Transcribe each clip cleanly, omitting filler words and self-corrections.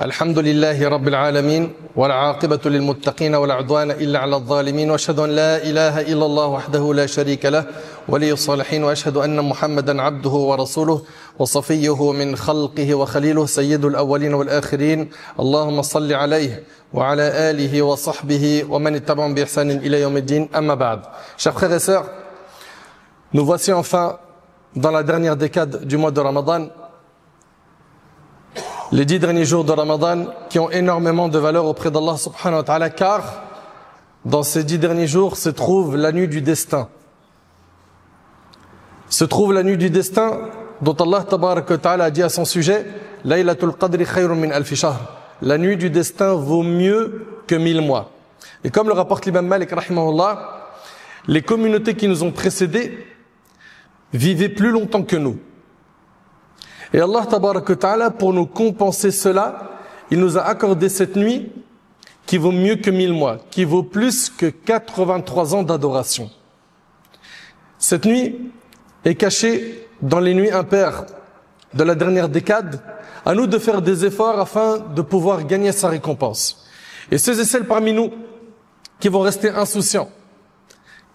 الحمد لله رب العالمين والعاقبة للمتقين ولا عدوان إلا على الظالمين وأشهد أن لا إله إلا الله وحده لا شريك له ولي الصالحين وأشهد أن محمدا عبده ورسوله وصفيه من خلقه وخليله سيد الأولين والآخرين اللهم صل عليه وعلى آله وصحبه ومن اتبعهم بإحسان إلى يوم الدين أما بعد. Chers frères et sœurs, nous voici enfin dans la dernière décade du mois de Ramadan. Les 10 derniers jours de Ramadan qui ont énormément de valeur auprès d'Allah subhanahu wa ta'ala, car dans ces 10 derniers jours se trouve la nuit du destin. Se trouve la nuit du destin dont Allah tabarak wa ta'ala a dit à son sujet Laylatul Qadri khayrun min alfi shahr. La nuit du destin vaut mieux que 1000 mois. Et comme le rapporte l'imam Malik rahimahullah, les communautés qui nous ont précédés vivaient plus longtemps que nous. Et Allah tabaraka wa ta'ala, pour nous compenser cela, il nous a accordé cette nuit qui vaut mieux que 1000 mois, qui vaut plus que 83 ans d'adoration. Cette nuit est cachée dans les nuits impaires de la dernière décade. À nous de faire des efforts afin de pouvoir gagner sa récompense. Et ceux et celles parmi nous qui vont rester insouciants,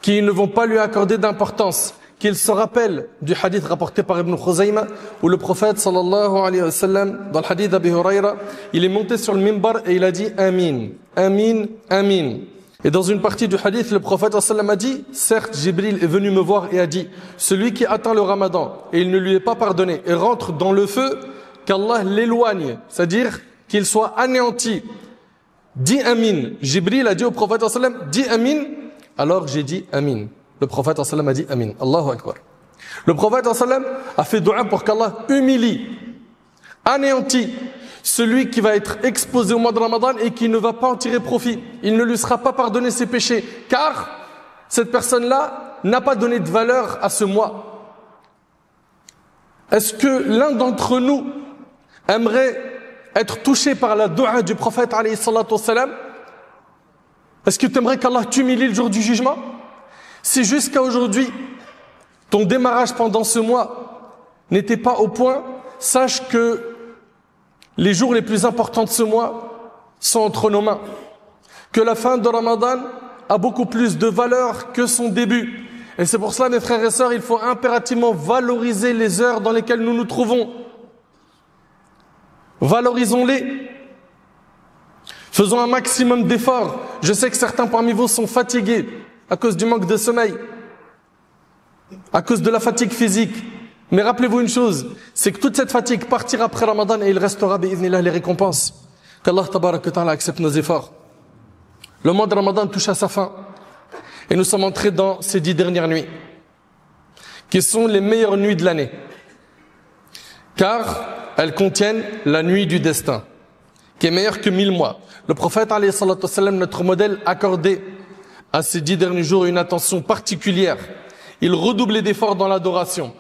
qui ne vont pas lui accorder d'importance, qu'il se rappelle du hadith rapporté par Ibn Khuzayma où le prophète sallallahu alayhi wa sallam, dans le hadith d'Abi Huraira, il est monté sur le mimbar et il a dit Amin, Amin, Amin. Et dans une partie du hadith, le prophète sallallahu alayhi wa sallam a dit, certes, Jibril est venu me voir et a dit, celui qui atteint le ramadan et il ne lui est pas pardonné et rentre dans le feu, qu'Allah l'éloigne, c'est-à-dire qu'il soit anéanti. Dis Amin. Jibril a dit au prophète sallallahu alayhi wa sallam, dis Amin. Alors j'ai dit Amin. Le prophète sallam a dit Amin. Allahu Akbar. Le prophète sallam a fait dua pour qu'Allah humilie, anéantit celui qui va être exposé au mois de Ramadan et qui ne va pas en tirer profit. Il ne lui sera pas pardonné ses péchés, car cette personne-là n'a pas donné de valeur à ce mois. Est-ce que l'un d'entre nous aimerait être touché par la dua du prophète alayhi salatu wassalam? Est-ce que tu aimerais qu'Allah t'humilie le jour du jugement? Si jusqu'à aujourd'hui, ton démarrage pendant ce mois n'était pas au point, sache que les jours les plus importants de ce mois sont entre nos mains. Que la fin de Ramadan a beaucoup plus de valeur que son début. Et c'est pour cela, mes frères et sœurs, il faut impérativement valoriser les heures dans lesquelles nous nous trouvons. Valorisons-les. Faisons un maximum d'efforts. Je sais que certains parmi vous sont fatigués à cause du manque de sommeil, à cause de la fatigue physique. Mais rappelez-vous une chose, c'est que toute cette fatigue partira après Ramadan et il restera bi'idhnillah les récompenses. Qu'Allah tabaraka wa ta'ala accepte nos efforts. Le mois de Ramadan touche à sa fin et nous sommes entrés dans ces 10 dernières nuits qui sont les meilleures nuits de l'année, car elles contiennent la nuit du destin qui est meilleure que 1000 mois. Le prophète alayhi salatu wassalam, notre modèle, accordé à ces 10 derniers jours une attention particulière. Il redoublait d'efforts dans l'adoration.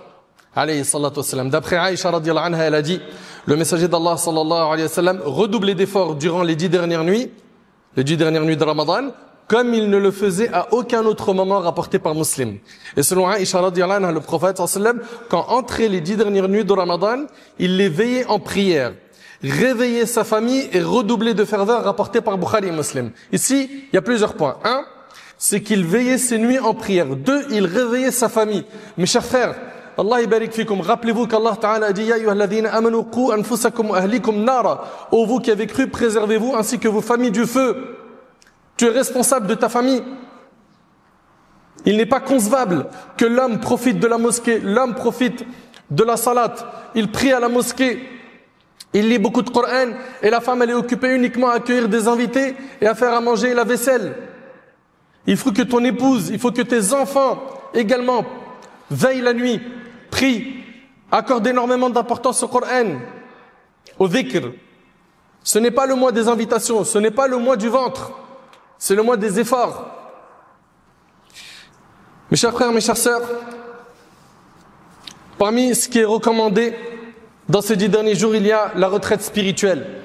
Alayhi salatu wassalam. D'après Aïcha radiyallahu anha, elle a dit, le messager d'Allah sallallahu alayhi wa sallam redoublait d'efforts durant les 10 dernières nuits de Ramadan, comme il ne le faisait à aucun autre moment rapporté par Muslim. Et selon Aïcha radiyallahu anha, le prophète sallallahu alayhi wa sallam, quand entraient les 10 dernières nuits de Ramadan, il les veillait en prière, réveillait sa famille et redoublait de ferveur rapporté par Bukhari et Muslim. Ici, il y a plusieurs points. 1, c'est qu'il veillait ses nuits en prière. 2, il réveillait sa famille. Mes chers frères, Allah yabarik fikum, rappelez-vous qu'Allah Ta'ala a dit Ya ayyuhalladhina amanu qu anfusakum wa ahlikum nara. Ô vous qui avez cru, préservez-vous ainsi que vos familles du feu. Tu es responsable de ta famille. Il n'est pas concevable que l'homme profite de la mosquée, l'homme profite de la salat, il prie à la mosquée, il lit beaucoup de Coran et la femme elle est occupée uniquement à accueillir des invités et à faire à manger et la vaisselle. Il faut que ton épouse, il faut que tes enfants également veillent la nuit, prient, accordent énormément d'importance au Coran, au dhikr. Ce n'est pas le mois des invitations, ce n'est pas le mois du ventre, c'est le mois des efforts. Mes chers frères, mes chères sœurs, parmi ce qui est recommandé dans ces 10 derniers jours, il y a la retraite spirituelle.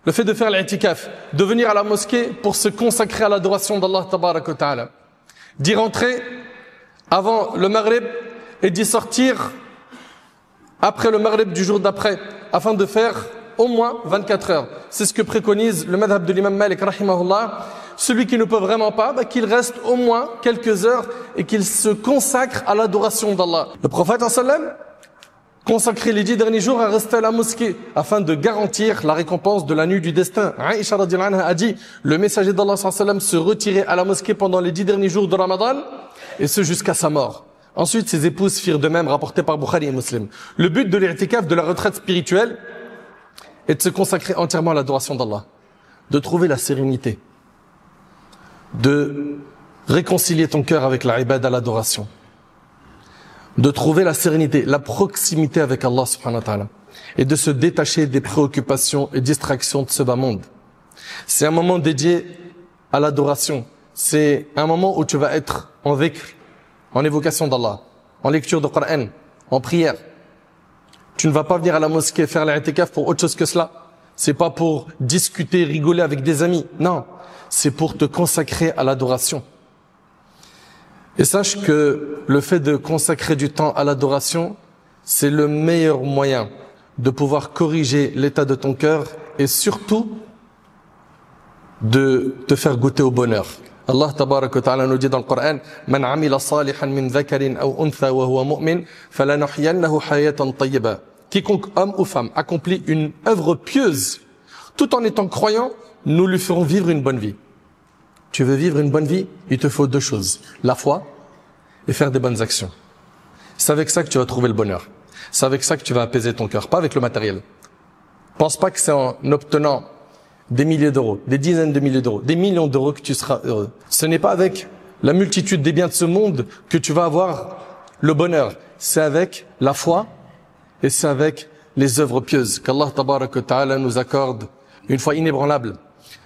Le fait de faire l'i'tikaf, de venir à la mosquée pour se consacrer à l'adoration d'Allah tabaraka wa ta'ala. D'y rentrer avant le maghrib et d'y sortir après le maghrib du jour d'après, afin de faire au moins 24 heures. C'est ce que préconise le madhab de l'imam Malik, rahimahullah. Celui qui ne peut vraiment pas, qu'il reste au moins quelques heures et qu'il se consacre à l'adoration d'Allah. Le prophète sallam consacrait les 10 derniers jours à rester à la mosquée afin de garantir la récompense de la nuit du destin. Aïcha radhiyallahu anha a dit, le messager d'Allah sallam se retirait à la mosquée pendant les 10 derniers jours de Ramadan et ce jusqu'à sa mort. Ensuite, ses épouses firent de même, rapporté par Bukhari et Muslim. Le but de l'i'tikaf, de la retraite spirituelle, est de se consacrer entièrement à l'adoration d'Allah, de trouver la sérénité, de réconcilier ton cœur avec la ibad à l'adoration, de trouver la sérénité, la proximité avec Allah subhanahu wa ta'ala, et de se détacher des préoccupations et distractions de ce bas monde. C'est un moment dédié à l'adoration. C'est un moment où tu vas être en dhikr, en évocation d'Allah, en lecture de Coran, en prière. Tu ne vas pas venir à la mosquée faire l'i'tikaf pour autre chose que cela. C'est pas pour discuter, rigoler avec des amis. Non, c'est pour te consacrer à l'adoration. Et sache que le fait de consacrer du temps à l'adoration, c'est le meilleur moyen de pouvoir corriger l'état de ton cœur et surtout de te faire goûter au bonheur. Allah tabarak wa ta'ala nous dit dans le Coran, Man amila salihan min dhakarin aw untha wa huwa mu'min falanuhyiyannahu hayatan tayyiba. Quiconque homme ou femme accomplit une œuvre pieuse tout en étant croyant, nous lui ferons vivre une bonne vie. Tu veux vivre une bonne vie, il te faut deux choses, la foi et faire des bonnes actions. C'est avec ça que tu vas trouver le bonheur. C'est avec ça que tu vas apaiser ton cœur, pas avec le matériel. Pense pas que c'est en obtenant des milliers d'euros, des dizaines de milliers d'euros, des millions d'euros que tu seras heureux. Ce n'est pas avec la multitude des biens de ce monde que tu vas avoir le bonheur. C'est avec la foi et c'est avec les œuvres pieuses qu'Allah tabarak wa ta'ala nous accorde une foi inébranlable.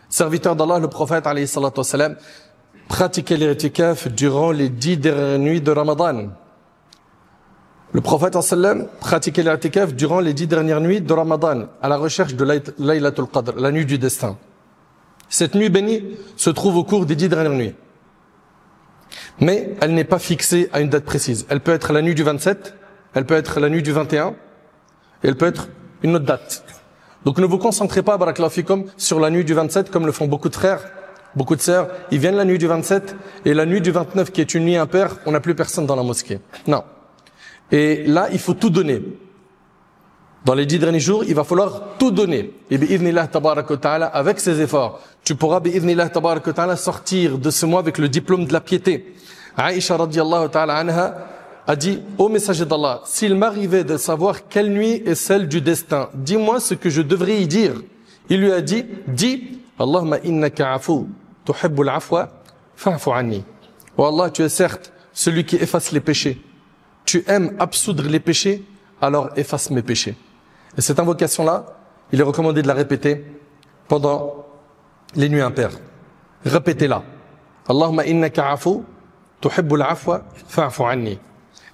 Serviteur d'Allah, le prophète alayhi salatu wassalam, pratiquait l'i'tikaf durant les 10 dernières nuits de Ramadan. Le prophète sallam pratiquait l'i'tikaf durant les 10 dernières nuits de Ramadan, à la recherche de Laylatul Qadr, la nuit du destin. Cette nuit bénie se trouve au cours des 10 dernières nuits. Mais elle n'est pas fixée à une date précise. Elle peut être la nuit du 27, elle peut être la nuit du 21, et elle peut être une autre date. Donc ne vous concentrez pas, barakallahu fikum, sur la nuit du 27 comme le font beaucoup de frères, beaucoup de sœurs. Ils viennent la nuit du 27 et la nuit du 29 qui est une nuit impaire, on n'a plus personne dans la mosquée. Non. Et là, il faut tout donner. Dans les 10 derniers jours, il va falloir tout donner. Et bi'idhnillah tabarak wa ta'ala, avec ces efforts, tu pourras bi'idhnillah tabarak wa ta'ala sortir de ce mois avec le diplôme de la piété. Aïcha radiyallahu ta'ala anha a dit, ô messager d'Allah, s'il m'arrivait de savoir quelle nuit est celle du destin, dis-moi ce que je devrais y dire. Il lui a dit, dis, Allahumma innaka afu, tuhibbul afwa, fa'fu anni. Oh Allah, tu es certes celui qui efface les péchés. Tu aimes absoudre les péchés, alors efface mes péchés. Et cette invocation-là, il est recommandé de la répéter pendant les nuits impaires. Répétez-la. Allahumma innaka afu, tuhibbul afwa, fa'fu anni.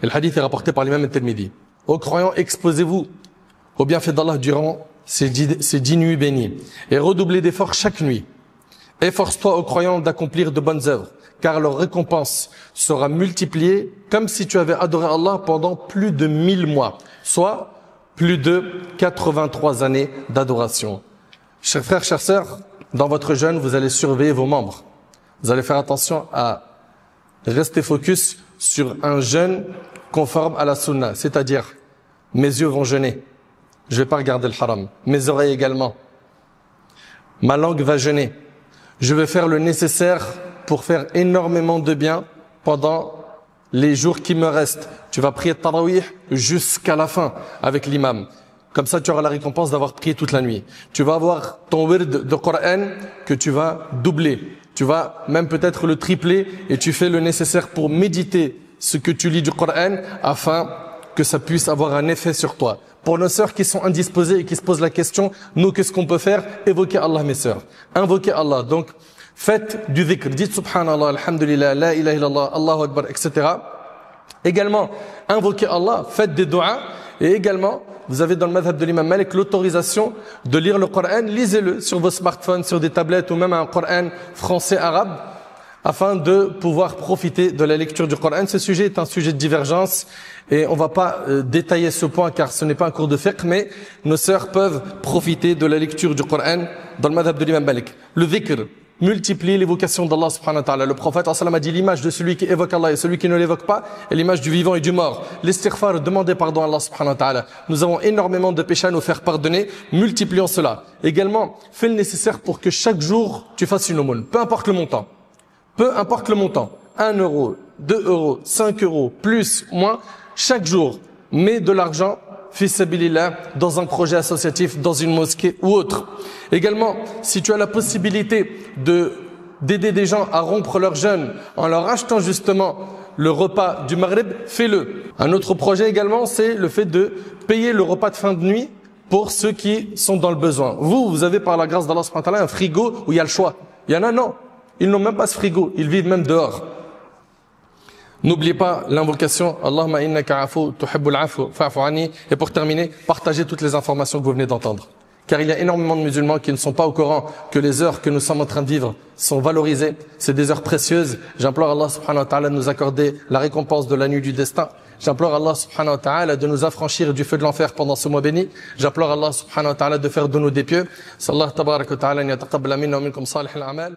Et le hadith est rapporté par l'imam al-Tirmidhi. Ô croyants, exposez-vous au bienfait d'Allah durant ces 10 nuits bénies. Et redoublez d'efforts chaque nuit. Efforce-toi, ô croyants, d'accomplir de bonnes œuvres, car leur récompense sera multipliée comme si tu avais adoré Allah pendant plus de 1000 mois, soit plus de 83 années d'adoration. Chers frères, chères sœurs, dans votre jeûne, vous allez surveiller vos membres. Vous allez faire attention à rester focus sur un jeûne conforme à la sunna, c'est-à-dire mes yeux vont jeûner, je vais pas regarder le haram, mes oreilles également, ma langue va jeûner, je vais faire le nécessaire pour faire énormément de bien pendant les jours qui me restent. Tu vas prier tarawih jusqu'à la fin avec l'imam. Comme ça, tu auras la récompense d'avoir prié toute la nuit. Tu vas avoir ton wird de Coran que tu vas doubler. Tu vas même peut-être le tripler et tu fais le nécessaire pour méditer ce que tu lis du Coran afin que ça puisse avoir un effet sur toi. Pour nos sœurs qui sont indisposées et qui se posent la question, nous, qu'est-ce qu'on peut faire? Évoquer Allah, mes sœurs. Invoquer Allah. Donc, faites du dhikr. Dites subhanallah, alhamdulillah, la ilaha illallah, Allahu akbar, etc. Également, invoquez Allah, faites des du'as. Et également, vous avez dans le madhab de l'imam Malik l'autorisation de lire le Coran. Lisez-le sur vos smartphones, sur des tablettes ou même un Coran français, arabe. afin de pouvoir profiter de la lecture du Coran. Ce sujet est un sujet de divergence et on ne va pas détailler ce point car ce n'est pas un cours de fiqh, mais nos sœurs peuvent profiter de la lecture du Coran dans le madhab de l'imam Malik. Le dhikr multiplie l'évocation d'Allah subhanahu wa ta'ala. Le prophète a dit l'image de celui qui évoque Allah et celui qui ne l'évoque pas est l'image du vivant et du mort. L'istighfar, demander pardon à Allah subhanahu wa ta'ala. Nous avons énormément de péchés à nous faire pardonner, multiplions cela. Également, fais le nécessaire pour que chaque jour tu fasses une aumône, peu importe le montant. Peu importe le montant, 1 euro, 2 euros, 5 euros, plus, moins, chaque jour, mets de l'argent, fi sabilillah, dans un projet associatif, dans une mosquée ou autre. Également, si tu as la possibilité d'aider des gens à rompre leur jeûne en leur achetant justement le repas du Maghrib, fais-le. Un autre projet également, c'est le fait de payer le repas de fin de nuit pour ceux qui sont dans le besoin. Vous avez par la grâce d'Allah subhanahu wa ta'ala un frigo où il y a le choix. Il y en a, non. Ils n'ont même pas ce frigo, ils vivent même dehors. N'oubliez pas l'invocation Allahumma innaka afu tuhibbul afu fa'fu anni. Et pour terminer, partagez toutes les informations que vous venez d'entendre. Car il y a énormément de musulmans qui ne sont pas au courant que les heures que nous sommes en train de vivre sont valorisées. C'est des heures précieuses. J'implore Allah subhanahu wa ta'ala de nous accorder la récompense de la nuit du destin. J'implore Allah subhanahu wa ta'ala de nous affranchir du feu de l'enfer pendant ce mois béni. J'implore Allah subhanahu wa ta'ala de faire de nous des pieux. Sallallahu tabarak wa ta'ala an yataqabbala minna wa minkum salih al-a'mal.